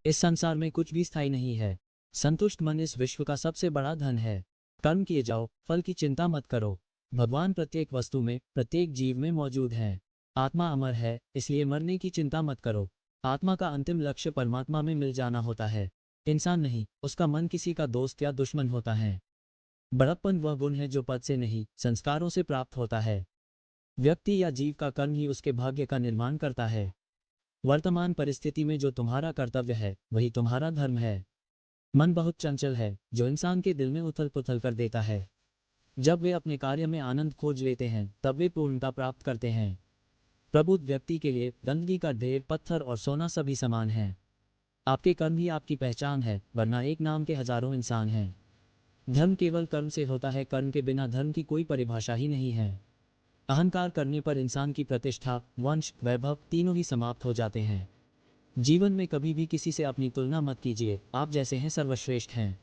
इस संसार में कुछ भी स्थायी नहीं है। संतुष्ट मन इस विश्व का सबसे बड़ा धन है। कर्म किए जाओ, फल की चिंता मत करो। भगवान प्रत्येक वस्तु में, प्रत्येक जीव में मौजूद है। आत्मा अमर है, इसलिए मरने की चिंता मत करो। आत्मा का अंतिम लक्ष्य परमात्मा में मिल जाना होता है, इंसान नहीं। उसका मन किसी का दोस्त या दुश्मन होता है। बड़प्पन वह गुण है जो पद से नहीं, संस्कारों से प्राप्त होता है। व्यक्ति या जीव का कर्म ही उसके भाग्य का निर्माण करता है। वर्तमान परिस्थिति में जो तुम्हारा कर्तव्य है वही तुम्हारा धर्म है। मन बहुत चंचल है, जो इंसान के दिल में उथल पुथल कर देता है। जब वे अपने कार्य में आनंद खोज लेते हैं तब वे पूर्णता प्राप्त करते हैं। प्रबुद्ध व्यक्ति के लिए गंदगी का ढेर, पत्थर और सोना सभी समान हैं। आपके कर्म ही आपकी पहचान है, वरना एक नाम के हजारों इंसान हैं। धर्म केवल कर्म से होता है, कर्म के बिना धर्म की कोई परिभाषा ही नहीं है। अहंकार करने पर इंसान की प्रतिष्ठा, वंश, वैभव तीनों ही समाप्त हो जाते हैं। जीवन में कभी भी किसी से अपनी तुलना मत कीजिए, आप जैसे हैं सर्वश्रेष्ठ हैं।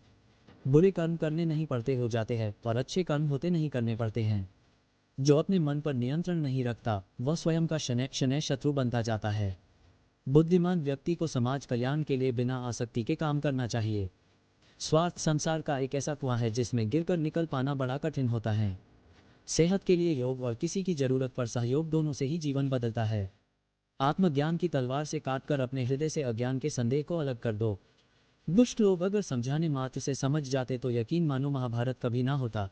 बुरे कर्म करने नहीं पड़ते हो जाते हैं, और अच्छे कर्म होते नहीं करने पड़ते हैं। जो अपने मन पर नियंत्रण नहीं रखता वह स्वयं का शनै शनै शत्रु बनता जाता है। बुद्धिमान व्यक्ति को समाज कल्याण के लिए बिना आसक्ति के काम करना चाहिए। स्वार्थ संसार का एक ऐसा कुआं है जिसमें गिरकर निकल पाना बड़ा कठिन होता है। सेहत के लिए योग और किसी की जरूरत पर सहयोग, दोनों से ही जीवन बदलता है। आत्मज्ञान की तलवार से काटकर अपने हृदय से अज्ञान के संदेह को अलग कर दो। दुष्ट लोग अगर समझाने मात्र से समझ जाते तो यकीन मानो महाभारत कभी ना होता।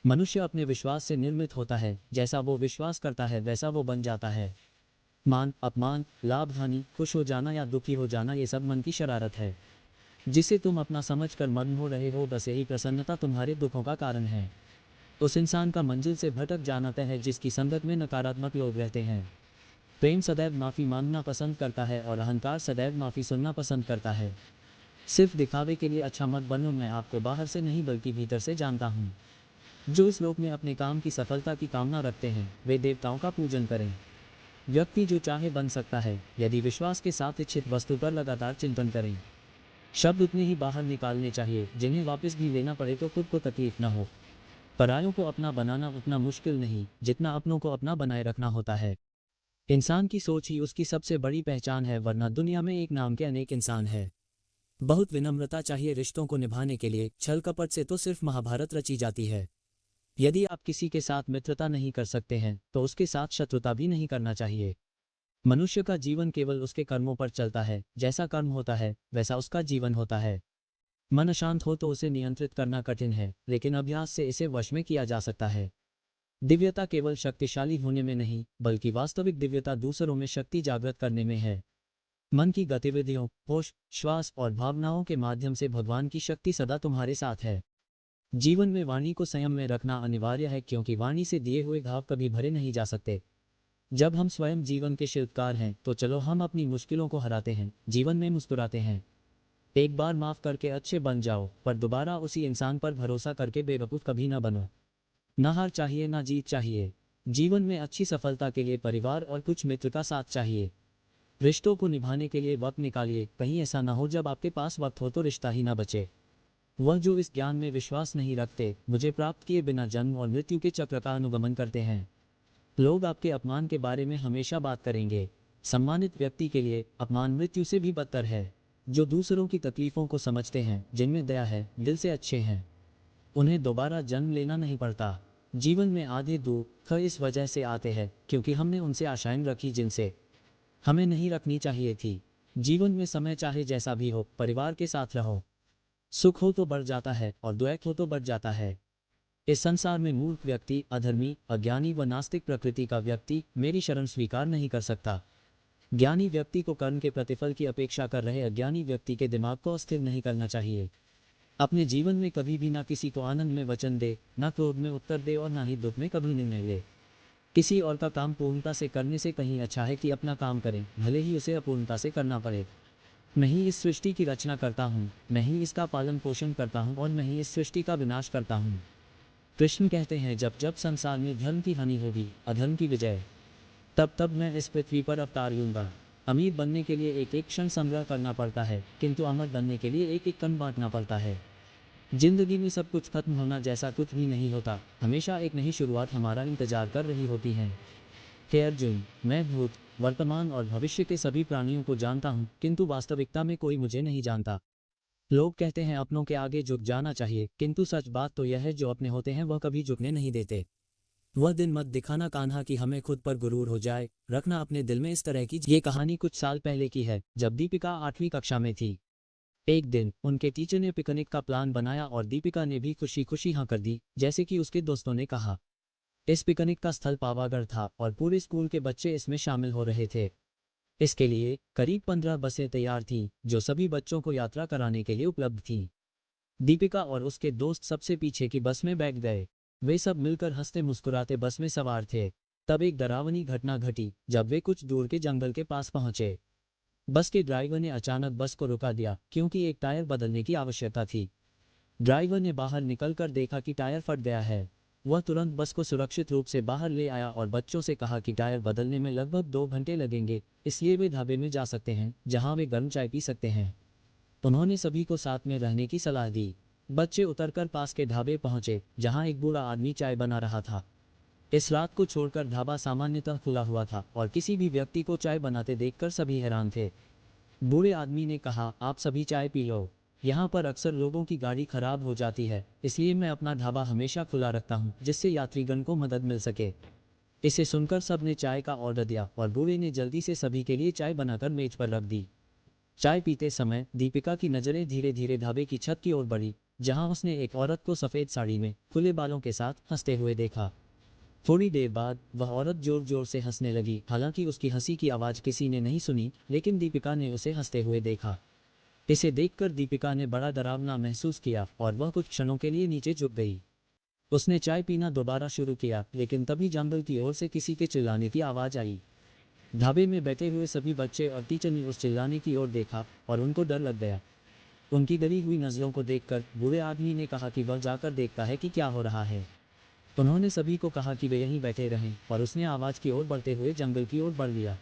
मनुष्य अपने विश्वास से निर्मित होता है, जैसा वो विश्वास करता है वैसा वो बन जाता है। मान अपमान, लाभ हानि, खुश हो जाना या दुखी हो जाना, ये सब मन की शरारत है जिसे तुम अपना समझकर मग्न हो रहे हो। बस यही प्रसन्नता तुम्हारे दुखों का कारण है। उस इंसान का मंजिल से भटक जाना तय है जिसकी संगत में नकारात्मक लोग रहते हैं। प्रेम सदैव माफ़ी मांगना पसंद करता है और अहंकार सदैव माफ़ी सुनना पसंद करता है। सिर्फ दिखावे के लिए अच्छा मत बनो, मैं आपको बाहर से नहीं बल्कि भीतर से जानता हूँ। जो इस लोक में अपने काम की सफलता की कामना रखते हैं वे देवताओं का पूजन करें। व्यक्ति जो चाहे बन सकता है यदि विश्वास के साथ इच्छित वस्तु पर लगातार चिंतन करें। शब्द उतने ही बाहर निकालने चाहिए जिन्हें वापस भी लेना पड़े तो खुद को तकलीफ न हो। परायों को अपना बनाना उतना मुश्किल नहीं जितना अपनों को अपना बनाए रखना होता है। इंसान की सोच ही उसकी सबसे बड़ी पहचान है, वरना दुनिया में एक नाम के अनेक इंसान है। बहुत विनम्रता चाहिए रिश्तों को निभाने के लिए, छल कपट से तो सिर्फ महाभारत रची जाती है। यदि आप किसी के साथ मित्रता नहीं कर सकते हैं तो उसके साथ शत्रुता भी नहीं करना चाहिए। मनुष्य का जीवन केवल उसके कर्मों पर चलता है, जैसा कर्म होता है वैसा उसका जीवन होता है। मन अशांत हो तो उसे नियंत्रित करना कठिन है, लेकिन अभ्यास से इसे वश में किया जा सकता है। दिव्यता केवल शक्तिशाली होने में नहीं बल्कि वास्तविक दिव्यता दूसरों में शक्ति जागृत करने में है। मन की गतिविधियों, होश, श्वास और भावनाओं के माध्यम से भगवान की शक्ति सदा तुम्हारे साथ है। जीवन में वाणी को संयम में रखना अनिवार्य है, क्योंकि वाणी से दिए हुए घाव कभी भरे नहीं जा सकते। जब हम स्वयं जीवन के शिल्पकार हैं तो चलो हम अपनी मुश्किलों को हराते हैं, जीवन में मुस्कुराते हैं। एक बार माफ करके अच्छे बन जाओ, पर दोबारा उसी इंसान पर भरोसा करके बेवकूफ़ कभी ना बनो। ना हार चाहिए ना जीत चाहिए। जीवन में अच्छी सफलता के लिए परिवार और कुछ मित्र का साथ चाहिए। रिश्तों को निभाने के लिए वक्त निकालिए, कहीं ऐसा ना हो जब आपके पास वक्त हो तो रिश्ता ही ना बचे। वह जो इस ज्ञान में विश्वास नहीं रखते, मुझे प्राप्त किए बिना जन्म और मृत्यु के चक्र का अनुगमन करते हैं। लोग आपके अपमान के बारे में हमेशा बात करेंगे। सम्मानित व्यक्ति के लिए अपमान मृत्यु से भी बदतर है। जो दूसरों की तकलीफों को समझते हैं, जिनमें दया है, दिल से अच्छे हैं, उन्हें दोबारा जन्म लेना नहीं पड़ता। जीवन में आधे दुख इस वजह से आते हैं क्योंकि हमने उनसे आशाएं रखी जिनसे हमें नहीं रखनी चाहिए थी। जीवन में समय चाहे जैसा भी हो, परिवार के साथ रहो। सुख हो तो बढ़ जाता है और दुख हो तो बढ़ जाता है। इस संसार में मूर्ख व्यक्ति, अधर्मी, अज्ञानी व नास्तिक प्रकृति का व्यक्ति मेरी शरण स्वीकार नहीं कर सकता। ज्ञानी व्यक्ति को कर्म के प्रतिफल की अपेक्षा कर रहे अज्ञानी व्यक्ति के दिमाग को अस्थिर नहीं करना चाहिए। अपने जीवन में कभी भी ना किसी को आनंद में वचन दे, ना क्रोध में उत्तर दे और ना ही दुख में कभी निर्णय ले। किसी और का काम पूर्णता से करने से कहीं अच्छा है कि अपना काम करें, भले ही उसे अपूर्णता से करना पड़े। मैं ही इस सृष्टि की रचना करता हूँ, मैं ही इसका पालन पोषण करता हूँ और मैं ही इस सृष्टि का विनाश करता हूँ। कृष्ण कहते हैं, जब जब संसार में धर्म की हानि होगी, अधर्म की विजय, तब तब मैं इस पृथ्वी पर अवतार लूंगा। अमीर बनने के लिए एक एक क्षण संग्रह करना पड़ता है, किंतु अमर बनने के लिए एक एक कण बांटना पड़ता है। जिंदगी में सब कुछ खत्म होना जैसा कुछ भी नहीं होता, हमेशा एक नई शुरुआत हमारा इंतजार कर रही होती है। हे अर्जुन, मैं भूत, वर्तमान और भविष्य के सभी प्राणियों को जानता हूँ, किंतु वास्तविकता में कोई मुझे नहीं जानता। लोग कहते हैं अपनों के आगे झुक जाना चाहिए, किंतु सच बात तो यह है जो अपने होते हैं वह कभी झुकने नहीं देते। वह दिन मत दिखाना कान्हा कि हमें खुद पर गुरूर हो जाए, रखना अपने दिल में इस तरह की। ये कहानी कुछ साल पहले की है, जब दीपिका 8वीं कक्षा में थी। एक दिन उनके टीचर ने पिकनिक का प्लान बनाया और दीपिका ने भी खुशी खुशी हाँ कर दी, जैसे कि उसके दोस्तों ने कहा। इस पिकनिक का स्थल पावागढ़ था और पूरे स्कूल के बच्चे इसमें शामिल हो रहे थे। इसके लिए करीब 15 बसें तैयार थीं, जो सभी बच्चों को यात्रा कराने के लिए उपलब्ध थीं। दीपिका और उसके दोस्त सबसे पीछे की बस में बैठ गए। वे सब मिलकर हंसते मुस्कुराते बस में सवार थे। तब एक डरावनी घटना घटी जब वे कुछ दूर के जंगल के पास पहुंचे। बस के ड्राइवर ने अचानक बस को रुका दिया क्योंकि एक टायर बदलने की आवश्यकता थी। ड्राइवर ने बाहर निकलकर देखा कि टायर फट गया है। वह तुरंत बस को सुरक्षित रूप से बाहर ले आया और बच्चों से कहा कि टायर बदलने में लगभग 2 घंटे लगेंगे, इसलिए वे ढाबे में जा सकते हैं जहां वे गर्म चाय पी सकते हैं। उन्होंने सभी को साथ में रहने की सलाह दी। बच्चे उतरकर पास के ढाबे पहुंचे जहां एक बूढ़ा आदमी चाय बना रहा था। इस रात को छोड़कर ढाबा सामान्यतः खुला हुआ था और किसी भी व्यक्ति को चाय बनाते देखकर सभी हैरान थे। बूढ़े आदमी ने कहा, आप सभी चाय पी लो। यहाँ पर अक्सर लोगों की गाड़ी खराब हो जाती है, इसलिए मैं अपना ढाबा हमेशा खुला रखता हूँ जिससे यात्रीगण को मदद मिल सके। इसे सुनकर सब ने चाय का ऑर्डर दिया और बूढ़े ने जल्दी से सभी के लिए चाय बनाकर मेज पर रख दी। चाय पीते समय दीपिका की नज़रें धीरे धीरे ढाबे की छत की ओर बढ़ी, जहां उसने एक औरत को सफ़ेद साड़ी में खुले बालों के साथ हंसते हुए देखा। थोड़ी देर बाद वह औरत जोर जोर से हंसने लगी। हालांकि उसकी हंसी की आवाज़ किसी ने नहीं सुनी, लेकिन दीपिका ने उसे हंसते हुए देखा। इसे देखकर दीपिका ने बड़ा डरावना महसूस किया और वह कुछ क्षणों के लिए नीचे झुक गई। उसने चाय पीना दोबारा शुरू किया, लेकिन तभी जंगल की ओर से किसी के चिल्लाने की आवाज़ आई। ढाबे में बैठे हुए सभी बच्चे और टीचर ने उस चिल्लाने की ओर देखा और उनको डर लग गया। उनकी डरी हुई नज़रों को देखकर बूढ़े आदमी ने कहा कि वह जाकर देखता है कि क्या हो रहा है। उन्होंने सभी को कहा कि वे यहीं बैठे रहें और उसने आवाज़ की ओर बढ़ते हुए जंगल की ओर बढ़ लिया।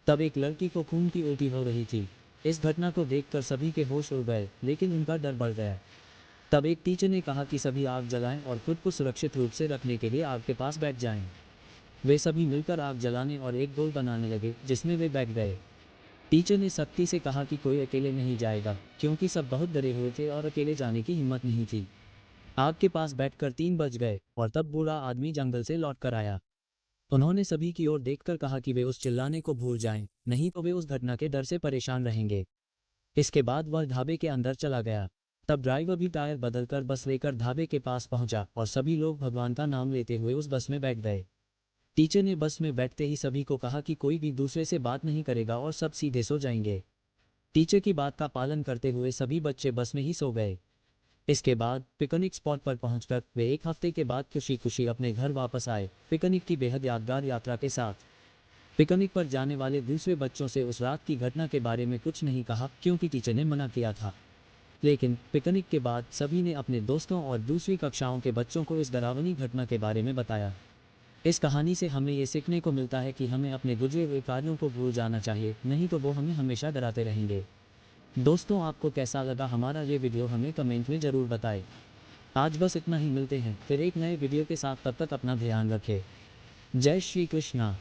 तब एक लड़की को खून की उल्टी हो रही थी। इस घटना को देखकर सभी के होश उड़ गए, लेकिन उनका डर बढ़ गया। तब एक टीचर ने कहा कि सभी आग जलाएं और खुद को सुरक्षित रूप से रखने के लिए आग के पास बैठ जाएं। वे सभी मिलकर आग जलाने और एक गोल बनाने लगे जिसमें वे बैठ गए। टीचर ने सख्ती से कहा कि कोई अकेले नहीं जाएगा, क्योंकि सब बहुत डरे हुए थे और अकेले जाने की हिम्मत नहीं थी। आग के पास बैठकर 3 बज गए और तब बूढ़ा आदमी जंगल से लौट कर आया। उन्होंने सभी की ओर देखकर कहा कि वे उस चिल्लाने को भूल जाएं, नहीं तो वे उस घटना के डर से परेशान रहेंगे। इसके बाद वह ढाबे के अंदर चला गया। तब ड्राइवर भी टायर बदलकर बस लेकर ढाबे के पास पहुंचा और सभी लोग भगवान का नाम लेते हुए उस बस में बैठ गए। टीचर ने बस में बैठते ही सभी को कहा कि कोई भी दूसरे से बात नहीं करेगा और सब सीधे सो जाएंगे। टीचर की बात का पालन करते हुए सभी बच्चे बस में ही सो गए। इसके बाद पिकनिक स्पॉट पर पहुंचकर वे एक हफ्ते के बाद खुशी खुशी अपने घर वापस आए, पिकनिक की बेहद यादगार यात्रा के साथ। पिकनिक पर जाने वाले दूसरे बच्चों से उस रात की घटना के बारे में कुछ नहीं कहा, क्योंकि टीचर ने मना किया था। लेकिन पिकनिक के बाद सभी ने अपने दोस्तों और दूसरी कक्षाओं के बच्चों को इस डरावनी घटना के बारे में बताया। इस कहानी से हमें ये सीखने को मिलता है कि हमें अपने गुजरे हुए कार्यों को भूल जाना चाहिए, नहीं तो वो हमें हमेशा डराते रहेंगे। दोस्तों, आपको कैसा लगा हमारा ये वीडियो हमें कमेंट में ज़रूर बताएं। आज बस इतना ही, मिलते हैं फिर एक नए वीडियो के साथ। तब तक अपना ध्यान रखें। जय श्री कृष्णा।